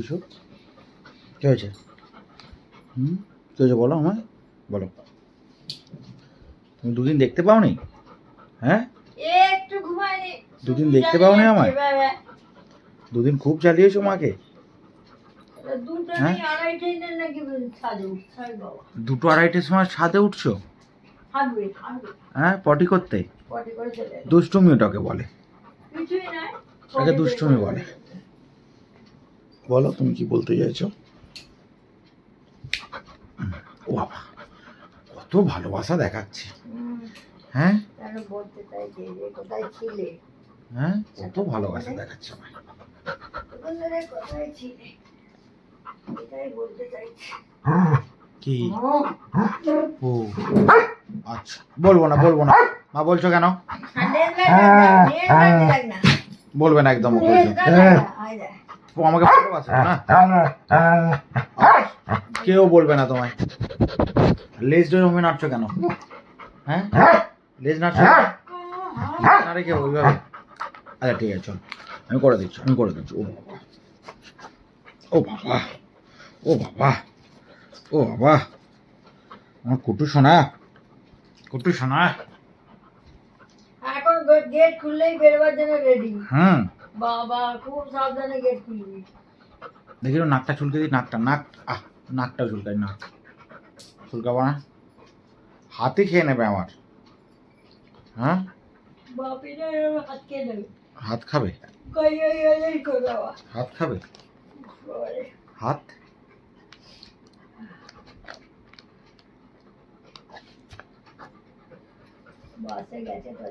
কিছু? কী হয়েছে? কী হয়েছে বলো আমায়, বলো। তুমি দুদিন দেখতে পাওনি? হ্যাঁ, একটু ঘুমাইনি। দুদিন দেখতে পাওনি আমায়? দুদিন খুব জ্বালিয়েছো মাকে। হ্যাঁ, 2টো 2:30টার সময় ছাদে উঠছো? হ্যাঁ, পটি করতে? দুষ্টুমি ওটাকে বলে, ওটাকে দুষ্টুমি বলে। বলো তুমি কি বলতে চাইছো? ও বাবা, কত ভালোবাসা দেখাচ্ছে। হ্যাঁ হ্যাঁ, কত ভালোবাসা দেখাচ্ছে আমায়। কি? ও আচ্ছা, বলবো না বলবো না। মা বলছো কেন? বলবে না একদম। ও আমাকে ভালোবাসে না, কেউ বলবে না তোমায়। লেজ ধরে ওমে নাড়ছো কেন? হ্যাঁ, লেজ নাড়ছো না রেখে ওইভাবে। আচ্ছা ঠিক আছে, চল আমি করে দিচ্ছি, আমি করে দিচ্ছি। ও বাবা, ও বাবা, ও বাবা, ও বাবা, আমার কুটু সোনা, কুটু সোনা। এখন গেট খুললেই বেরোবার জন্য রেডি। বাবা খুব সাবধানে গেট খুলবি। দেখি নাকটা চুলকে দিই, নাকটা, নাকটা চুলকাই, নাক চুলকাবো না, হাতে খেয়ে নেবে আমার। হ্যাঁ, হাত খেয়ে নেবে। হাত খাবে? হাত খাবে? হাত বাসে গেছে তো।